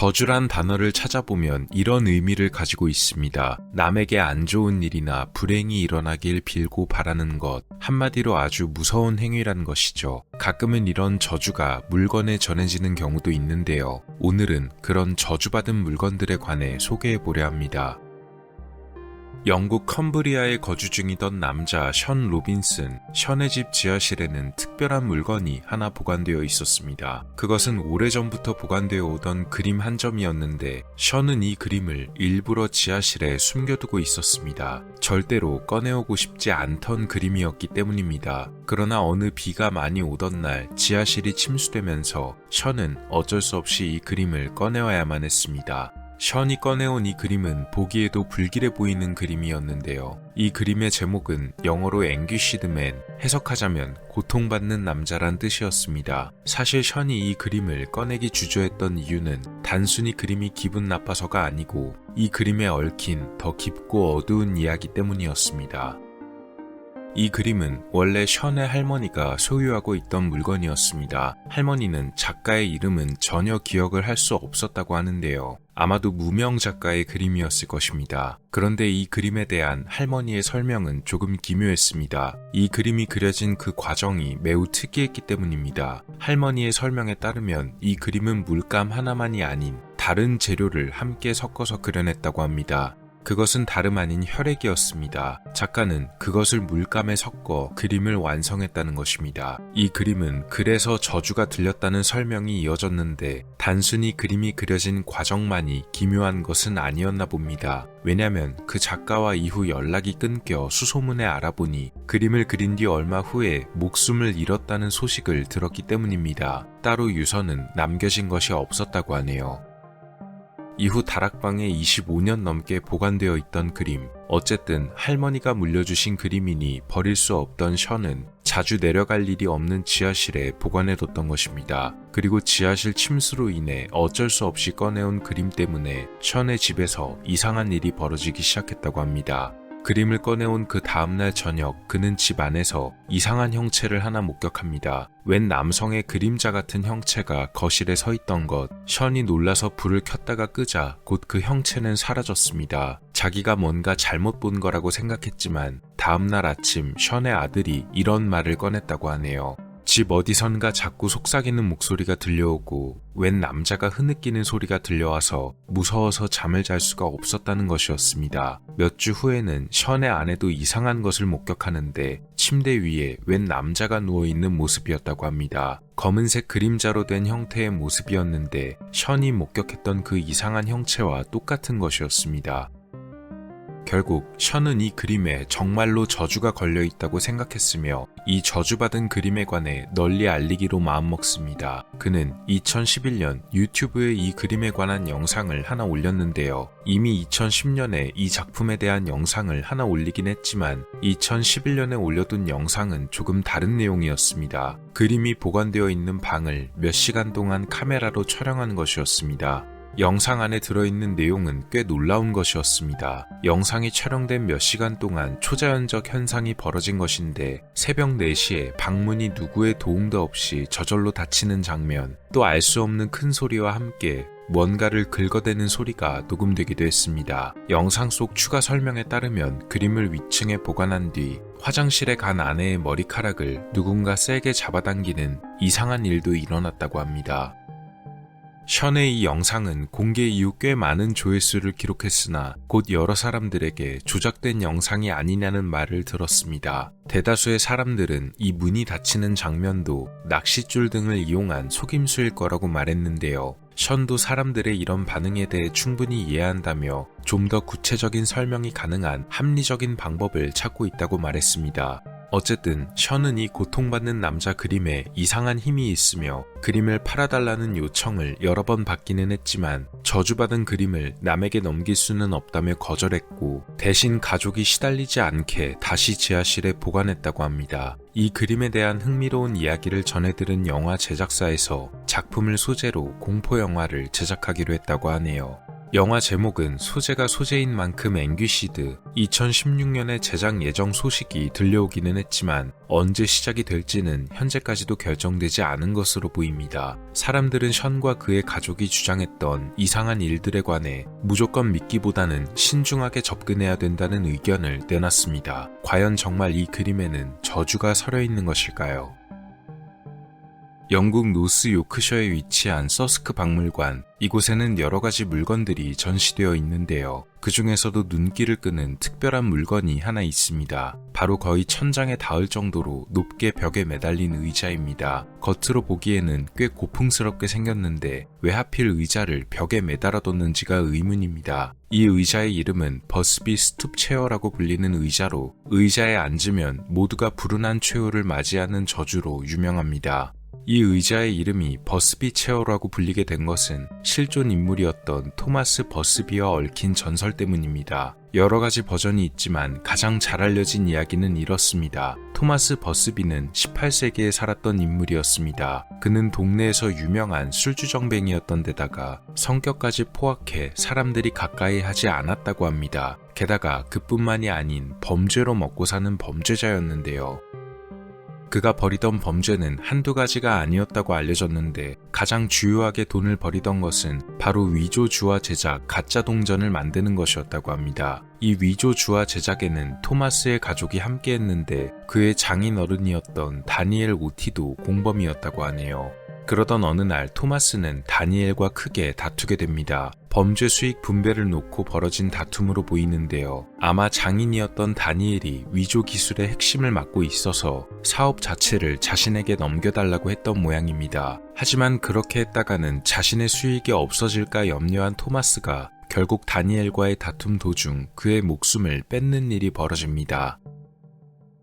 저주란 단어를 찾아보면 이런 의미를 가지고 있습니다. 남에게 안 좋은 일이나 불행이 일어나길 빌고 바라는 것, 한마디로 아주 무서운 행위란 것이죠. 가끔은 이런 저주가 물건에 전해지는 경우도 있는데요. 오늘은 그런 저주받은 물건들에 관해 소개해보려 합니다. 영국 컴브리아에 거주 중이던 남자 션 로빈슨, 션의 집 지하실에는 특별한 물건이 하나 보관되어 있었습니다. 그것은 오래전부터 보관되어 오던 그림 한 점이었는데 션은 이 그림을 일부러 지하실에 숨겨두고 있었습니다. 절대로 꺼내오고 싶지 않던 그림이었기 때문입니다. 그러나 어느 비가 많이 오던 날 지하실이 침수되면서 션은 어쩔 수 없이 이 그림을 꺼내와야만 했습니다. 션이 꺼내온 이 그림은 보기에도 불길해 보이는 그림이었는데요. 이 그림의 제목은 영어로 Anguished Man, 해석하자면 고통받는 남자란 뜻이었습니다. 사실 션이 이 그림을 꺼내기 주저했던 이유는 단순히 그림이 기분 나빠서가 아니고 이 그림에 얽힌 더 깊고 어두운 이야기 때문이었습니다. 이 그림은 원래 션의 할머니가 소유하고 있던 물건이었습니다. 할머니는 작가의 이름은 전혀 기억을 할 수 없었다고 하는데요. 아마도 무명 작가의 그림이었을 것입니다. 그런데 이 그림에 대한 할머니의 설명은 조금 기묘했습니다. 이 그림이 그려진 그 과정이 매우 특이했기 때문입니다. 할머니의 설명에 따르면 이 그림은 물감 하나만이 아닌 다른 재료를 함께 섞어서 그려냈다고 합니다. 그것은 다름 아닌 혈액이었습니다. 작가는 그것을 물감에 섞어 그림을 완성했다는 것입니다. 이 그림은 그래서 저주가 들렸다는 설명이 이어졌는데 단순히 그림이 그려진 과정만이 기묘한 것은 아니었나 봅니다. 왜냐면 그 작가와 이후 연락이 끊겨 수소문에 알아보니 그림을 그린 뒤 얼마 후에 목숨을 잃었다는 소식을 들었기 때문입니다. 따로 유서는 남겨진 것이 없었다고 하네요. 이후 다락방에 25년 넘게 보관되어 있던 그림, 어쨌든 할머니가 물려주신 그림이니 버릴 수 없던 션은 자주 내려갈 일이 없는 지하실에 보관해뒀던 것입니다. 그리고 지하실 침수로 인해 어쩔 수 없이 꺼내온 그림 때문에 션의 집에서 이상한 일이 벌어지기 시작했다고 합니다. 그림을 꺼내온 그 다음날 저녁 그는 집 안에서 이상한 형체를 하나 목격합니다. 웬 남성의 그림자 같은 형체가 거실에 서 있던 것. 션이 놀라서 불을 켰다가 끄자 곧 그 형체는 사라졌습니다. 자기가 뭔가 잘못 본 거라고 생각했지만 다음날 아침 션의 아들이 이런 말을 꺼냈다고 하네요. 집 어디선가 자꾸 속삭이는 목소리가 들려오고 웬 남자가 흐느끼는 소리가 들려와서 무서워서 잠을 잘 수가 없었다는 것이었습니다. 몇 주 후에는 션의 아내도 이상한 것을 목격하는데 침대 위에 웬 남자가 누워있는 모습이었다고 합니다. 검은색 그림자로 된 형태의 모습이었는데 션이 목격했던 그 이상한 형체와 똑같은 것이었습니다. 결국 션은 이 그림에 정말로 저주가 걸려있다고 생각했으며 이 저주받은 그림에 관해 널리 알리기로 마음먹습니다. 그는 2011년 유튜브에 이 그림에 관한 영상을 하나 올렸는데요. 이미 2010년에 이 작품에 대한 영상을 하나 올리긴 했지만 2011년에 올려둔 영상은 조금 다른 내용이었습니다. 그림이 보관되어 있는 방을 몇 시간 동안 카메라로 촬영한 것이었습니다. 영상 안에 들어있는 내용은 꽤 놀라운 것이었습니다. 영상이 촬영된 몇 시간 동안 초자연적 현상이 벌어진 것인데 새벽 4시에 방문이 누구의 도움도 없이 저절로 닫히는 장면, 또 알 수 없는 큰 소리와 함께 뭔가를 긁어대는 소리가 녹음되기도 했습니다. 영상 속 추가 설명에 따르면 그림을 위층에 보관한 뒤 화장실에 간 아내의 머리카락을 누군가 세게 잡아당기는 이상한 일도 일어났다고 합니다. 션의 이 영상은 공개 이후 꽤 많은 조회수를 기록했으나 곧 여러 사람들에게 조작된 영상이 아니냐는 말을 들었습니다. 대다수의 사람들은 이 문이 닫히는 장면도 낚싯줄 등을 이용한 속임수일 거라고 말했는데요. 션도 사람들의 이런 반응에 대해 충분히 이해한다며 좀 더 구체적인 설명이 가능한 합리적인 방법을 찾고 있다고 말했습니다. 어쨌든 션은 이 고통받는 남자 그림에 이상한 힘이 있으며 그림을 팔아달라는 요청을 여러 번 받기는 했지만 저주받은 그림을 남에게 넘길 수는 없다며 거절했고 대신 가족이 시달리지 않게 다시 지하실에 보관했다고 합니다. 이 그림에 대한 흥미로운 이야기를 전해들은 영화 제작사에서 작품을 소재로 공포 영화를 제작하기로 했다고 하네요. 영화 제목은 소재가 소재인 만큼 앵귀시드. 2016년에 제작 예정 소식이 들려오기는 했지만 언제 시작이 될지는 현재까지도 결정되지 않은 것으로 보입니다. 사람들은 션과 그의 가족이 주장했던 이상한 일들에 관해 무조건 믿기보다는 신중하게 접근해야 된다는 의견을 내놨습니다. 과연 정말 이 그림에는 저주가 서려 있는 것일까요? 영국 노스 요크셔에 위치한 서스크 박물관. 이곳에는 여러 가지 물건들이 전시되어 있는데요. 그 중에서도 눈길을 끄는 특별한 물건이 하나 있습니다. 바로 거의 천장에 닿을 정도로 높게 벽에 매달린 의자입니다. 겉으로 보기에는 꽤 고풍스럽게 생겼는데 왜 하필 의자를 벽에 매달아뒀는지가 의문입니다. 이 의자의 이름은 버스비 스투프 체어라고 불리는 의자로 의자에 앉으면 모두가 불운한 최후를 맞이하는 저주로 유명합니다. 이 의자의 이름이 버스비 체어라고 불리게 된 것은 실존 인물이었던 토마스 버스비와 얽힌 전설 때문입니다. 여러 가지 버전이 있지만 가장 잘 알려진 이야기는 이렇습니다. 토마스 버스비는 18세기에 살았던 인물이었습니다. 그는 동네에서 유명한 술주정뱅이였던 데다가 성격까지 포악해 사람들이 가까이 하지 않았다고 합니다. 게다가 그뿐만이 아닌 범죄로 먹고 사는 범죄자였는데요. 그가 벌이던 범죄는 한두 가지가 아니었다고 알려졌는데 가장 주요하게 돈을 벌이던 것은 바로 위조 주화 제작, 가짜 동전을 만드는 것이었다고 합니다. 이 위조 주화 제작에는 토마스의 가족이 함께했는데 그의 장인 어른이었던 다니엘 오티도 공범이었다고 하네요. 그러던 어느 날 토마스는 다니엘과 크게 다투게 됩니다. 범죄 수익 분배를 놓고 벌어진 다툼으로 보이는데요. 아마 장인이었던 다니엘이 위조 기술의 핵심을 맡고 있어서 사업 자체를 자신에게 넘겨달라고 했던 모양입니다. 하지만 그렇게 했다가는 자신의 수익이 없어질까 염려한 토마스가 결국 다니엘과의 다툼 도중 그의 목숨을 뺏는 일이 벌어집니다.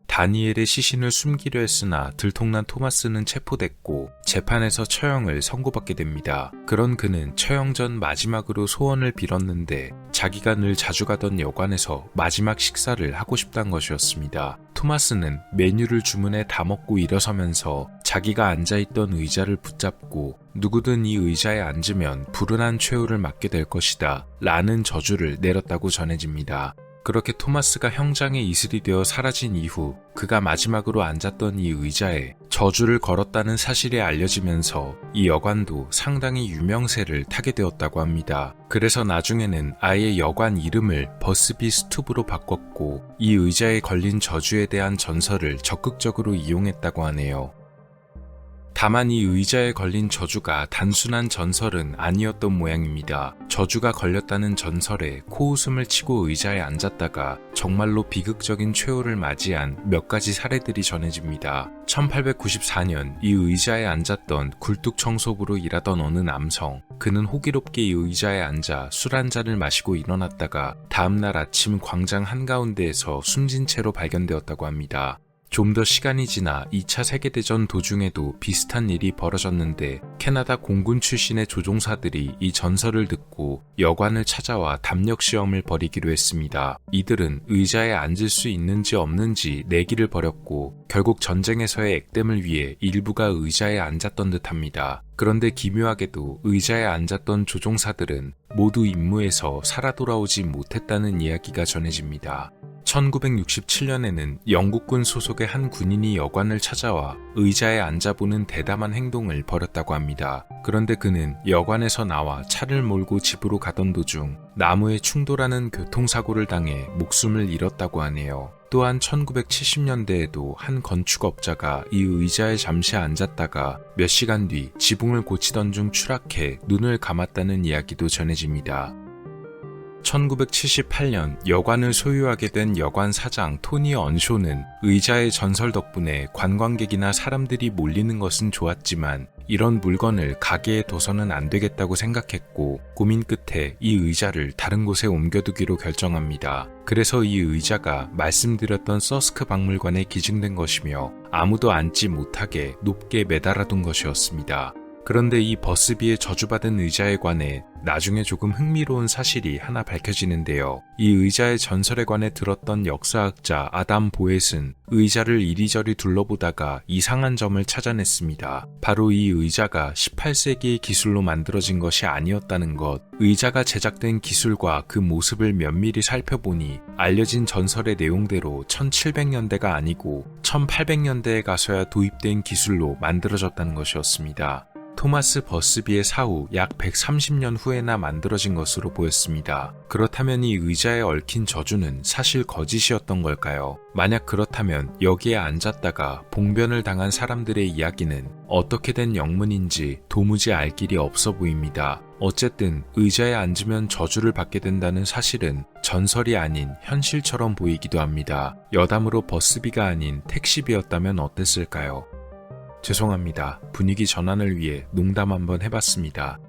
다니엘의 시신을 숨기려 했으나 들통난 토마스는 체포됐고 재판에서 처형을 선고받게 됩니다. 그런 그는 처형 전 마지막으로 소원을 빌었는데 자기가 늘 자주 가던 여관에서 마지막 식사를 하고 싶단 것이었습니다. 토마스는 메뉴를 주문해 다 먹고 일어서면서 자기가 앉아있던 의자를 붙잡고 누구든 이 의자에 앉으면 불운한 최후를 맞게 될 것이다 라는 저주를 내렸다고 전해집니다. 그렇게 토마스가 형장의 이슬이 되어 사라진 이후 그가 마지막으로 앉았던 이 의자에 저주를 걸었다는 사실이 알려지면서 이 여관도 상당히 유명세를 타게 되었다고 합니다. 그래서 나중에는 아예 여관 이름을 버스비 스투브로 바꿨고 이 의자에 걸린 저주에 대한 전설을 적극적으로 이용했다고 하네요. 다만 이 의자에 걸린 저주가 단순한 전설은 아니었던 모양입니다. 저주가 걸렸다는 전설에 코웃음을 치고 의자에 앉았다가 정말로 비극적인 최후를 맞이한 몇 가지 사례들이 전해집니다. 1894년 이 의자에 앉았던 굴뚝 청소부로 일하던 어느 남성, 그는 호기롭게 이 의자에 앉아 술 한 잔을 마시고 일어났다가 다음날 아침 광장 한가운데에서 숨진 채로 발견되었다고 합니다. 좀 더 시간이 지나 2차 세계대전 도중에도 비슷한 일이 벌어졌는데 캐나다 공군 출신의 조종사들이 이 전설을 듣고 여관을 찾아와 담력 시험을 벌이기로 했습니다. 이들은 의자에 앉을 수 있는지 없는지 내기를 벌였고 결국 전쟁에서의 액땜을 위해 일부가 의자에 앉았던 듯합니다. 그런데 기묘하게도 의자에 앉았던 조종사들은 모두 임무에서 살아 돌아오지 못했다는 이야기가 전해집니다. 1967년에는 영국군 소속의 한 군인이 여관을 찾아와 의자에 앉아보는 대담한 행동을 벌였다고 합니다. 그런데 그는 여관에서 나와 차를 몰고 집으로 가던 도중 나무에 충돌하는 교통사고를 당해 목숨을 잃었다고 하네요. 또한 1970년대에도 한 건축업자가 이 의자에 잠시 앉았다가 몇 시간 뒤 지붕을 고치던 중 추락해 눈을 감았다는 이야기도 전해집니다. 1978년 여관을 소유하게 된 여관 사장 토니 언쇼는 의자의 전설 덕분에 관광객이나 사람들이 몰리는 것은 좋았지만 이런 물건을 가게에 둬서는 안 되겠다고 생각했고 고민 끝에 이 의자를 다른 곳에 옮겨두기로 결정합니다. 그래서 이 의자가 말씀드렸던 서스크 박물관에 기증된 것이며 아무도 앉지 못하게 높게 매달아둔 것이었습니다. 그런데 이 버스비의 저주받은 의자에 관해 나중에 조금 흥미로운 사실이 하나 밝혀지는데요. 이 의자의 전설에 관해 들었던 역사학자 아담 보엣은 의자를 이리저리 둘러보다가 이상한 점을 찾아냈습니다. 바로 이 의자가 18세기의 기술로 만들어진 것이 아니었다는 것. 의자가 제작된 기술과 그 모습을 면밀히 살펴보니 알려진 전설의 내용대로 1700년대가 아니고 1800년대에 가서야 도입된 기술로 만들어졌다는 것이었습니다. 토마스 버스비의 사후 약 130년 후에나 만들어진 것으로 보였습니다. 그렇다면 이 의자에 얽힌 저주는 사실 거짓이었던 걸까요? 만약 그렇다면 여기에 앉았다가 봉변을 당한 사람들의 이야기는 어떻게 된 영문인지 도무지 알 길이 없어 보입니다. 어쨌든 의자에 앉으면 저주를 받게 된다는 사실은 전설이 아닌 현실처럼 보이기도 합니다. 여담으로 버스비가 아닌 택시비였다면 어땠을까요? 죄송합니다. 분위기 전환을 위해 농담 한번 해봤습니다.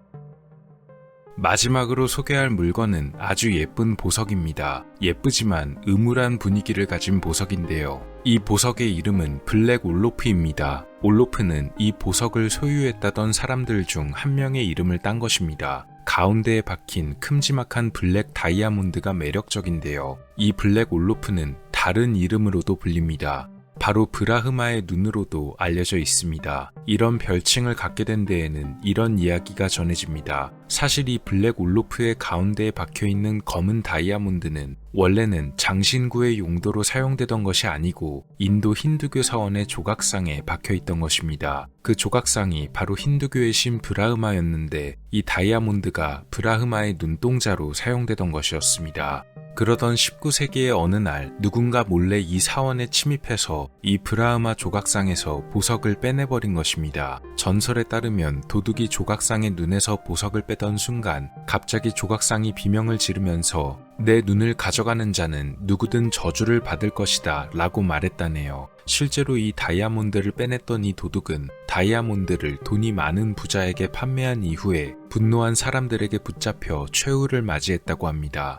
마지막으로 소개할 물건은 아주 예쁜 보석입니다. 예쁘지만 음울한 분위기를 가진 보석인데요. 이 보석의 이름은 블랙 올로프입니다. 올로프는 이 보석을 소유했다던 사람들 중 한 명의 이름을 딴 것입니다. 가운데에 박힌 큼지막한 블랙 다이아몬드가 매력적인데요. 이 블랙 올로프는 다른 이름으로도 불립니다. 바로 브라흐마의 눈으로도 알려져 있습니다. 이런 별칭을 갖게 된 데에는 이런 이야기가 전해집니다. 사실 이 블랙 올로프의 가운데에 박혀있는 검은 다이아몬드는 원래는 장신구의 용도로 사용되던 것이 아니고 인도 힌두교 사원의 조각상에 박혀있던 것입니다. 그 조각상이 바로 힌두교의 신 브라흐마였는데 이 다이아몬드가 브라흐마의 눈동자로 사용되던 것이었습니다. 그러던 19세기의 어느 날 누군가 몰래 이 사원에 침입해서 이 브라흐마 조각상에서 보석을 빼내버린 것입니다. 전설에 따르면 도둑이 조각상의 눈에서 보석을 빼던 순간 갑자기 조각상이 비명을 지르면서 내 눈을 가져가는 자는 누구든 저주를 받을 것이다 라고 말했다네요. 실제로 이 다이아몬드를 빼냈던 이 도둑은 다이아몬드를 돈이 많은 부자에게 판매한 이후에 분노한 사람들에게 붙잡혀 최후를 맞이했다고 합니다.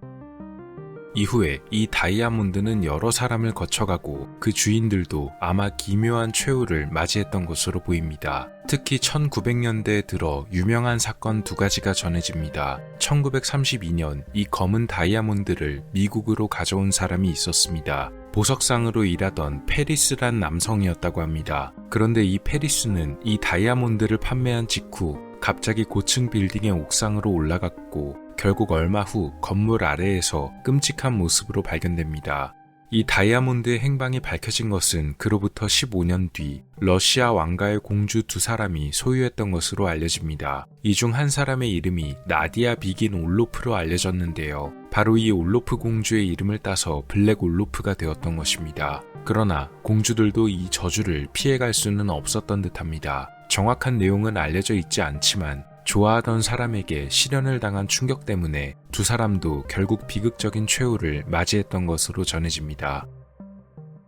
이후에 이 다이아몬드는 여러 사람을 거쳐가고 그 주인들도 아마 기묘한 최후를 맞이했던 것으로 보입니다. 특히 1900년대에 들어 유명한 사건 두 가지가 전해집니다. 1932년 이 검은 다이아몬드를 미국으로 가져온 사람이 있었습니다. 보석상으로 일하던 페리스란 남성이었다고 합니다. 그런데 이 페리스는 이 다이아몬드를 판매한 직후 갑자기 고층 빌딩의 옥상으로 올라갔고 결국 얼마 후 건물 아래에서 끔찍한 모습으로 발견됩니다. 이 다이아몬드의 행방이 밝혀진 것은 그로부터 15년 뒤 러시아 왕가의 공주 두 사람이 소유했던 것으로 알려집니다. 이 중 한 사람의 이름이 나디아 비긴 올로프로 알려졌는데요. 바로 이 올로프 공주의 이름을 따서 블랙 올로프가 되었던 것입니다. 그러나 공주들도 이 저주를 피해갈 수는 없었던 듯합니다. 정확한 내용은 알려져 있지 않지만 좋아하던 사람에게 실연을 당한 충격 때문에 두 사람도 결국 비극적인 최후를 맞이했던 것으로 전해집니다.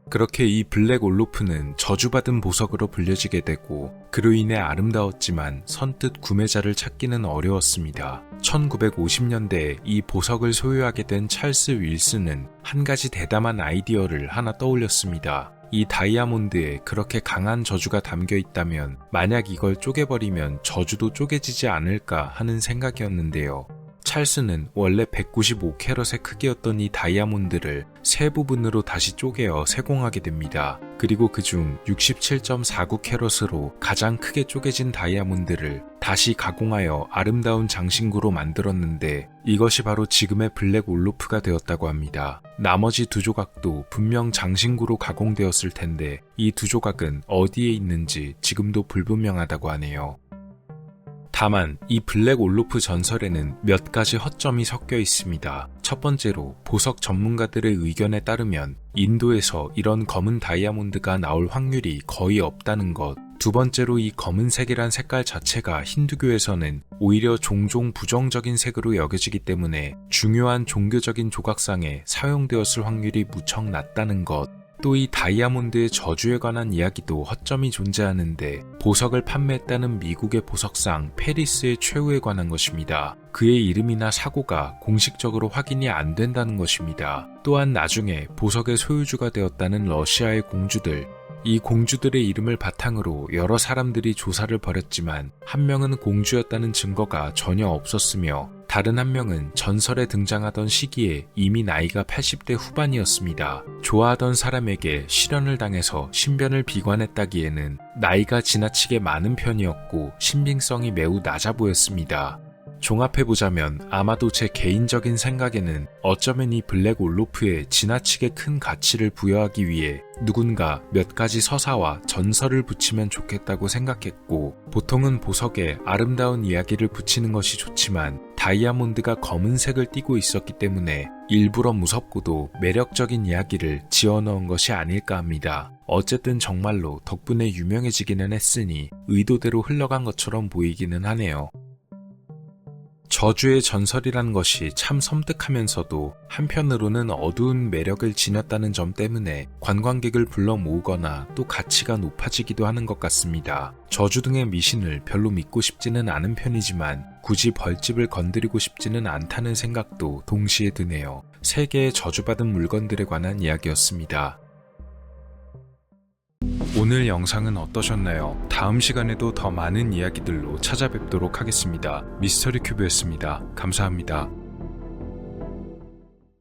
그렇게 이 블랙 올로프는 저주받은 보석으로 불려지게 되고 그로 인해 아름다웠지만 선뜻 구매자를 찾기는 어려웠습니다. 1950년대에 이 보석을 소유하게 된 찰스 윌슨은 한 가지 대담한 아이디어를 하나 떠올렸습니다. 이 다이아몬드에 그렇게 강한 저주가 담겨 있다면 만약 이걸 쪼개버리면 저주도 쪼개지지 않을까 하는 생각이었는데요. 찰스는 원래 195캐럿의 크기였던 이 다이아몬드를 세 부분으로 다시 쪼개어 세공하게 됩니다. 그리고 그중 67.49캐럿으로 가장 크게 쪼개진 다이아몬드를 다시 가공하여 아름다운 장신구로 만들었는데 이것이 바로 지금의 블랙 올로프가 되었다고 합니다. 나머지 두 조각도 분명 장신구로 가공되었을 텐데 이 두 조각은 어디에 있는지 지금도 불분명하다고 하네요. 다만 이 블랙 올로프 전설에는 몇 가지 허점이 섞여 있습니다. 첫 번째로 보석 전문가들의 의견에 따르면 인도에서 이런 검은 다이아몬드가 나올 확률이 거의 없다는 것. 두 번째로 이 검은색이란 색깔 자체가 힌두교에서는 오히려 종종 부정적인 색으로 여겨지기 때문에 중요한 종교적인 조각상에 사용되었을 확률이 무척 낮다는 것. 또 이 다이아몬드의 저주에 관한 이야기도 허점이 존재하는데 보석을 판매했다는 미국의 보석상 페리스의 최후에 관한 것입니다. 그의 이름이나 사고가 공식적으로 확인이 안 된다는 것입니다. 또한 나중에 보석의 소유주가 되었다는 러시아의 공주들, 이 공주들의 이름을 바탕으로 여러 사람들이 조사를 벌였지만 한 명은 공주였다는 증거가 전혀 없었으며 다른 한 명은 전설에 등장하던 시기에 이미 나이가 80대 후반이었습니다. 좋아하던 사람에게 실연을 당해서 신변을 비관했다기에는 나이가 지나치게 많은 편이었고 신빙성이 매우 낮아 보였습니다. 종합해보자면 아마도 제 개인적인 생각에는 어쩌면 이 블랙 올로프에 지나치게 큰 가치를 부여하기 위해 누군가 몇 가지 서사와 전설을 붙이면 좋겠다고 생각했고, 보통은 보석에 아름다운 이야기를 붙이는 것이 좋지만 다이아몬드가 검은색을 띠고 있었기 때문에 일부러 무섭고도 매력적인 이야기를 지어넣은 것이 아닐까 합니다. 어쨌든 정말로 덕분에 유명해지기는 했으니 의도대로 흘러간 것처럼 보이기는 하네요. 저주의 전설이란 것이 참 섬뜩하면서도 한편으로는 어두운 매력을 지녔다는 점 때문에 관광객을 불러 모으거나 또 가치가 높아지기도 하는 것 같습니다. 저주 등의 미신을 별로 믿고 싶지는 않은 편이지만 굳이 벌집을 건드리고 싶지는 않다는 생각도 동시에 드네요. 세계의 저주받은 물건들에 관한 이야기였습니다. 오늘 영상은 어떠셨나요? 다음 시간에도 더 많은 이야기들로 찾아뵙도록 하겠습니다. 미스터리 큐브였습니다. 감사합니다.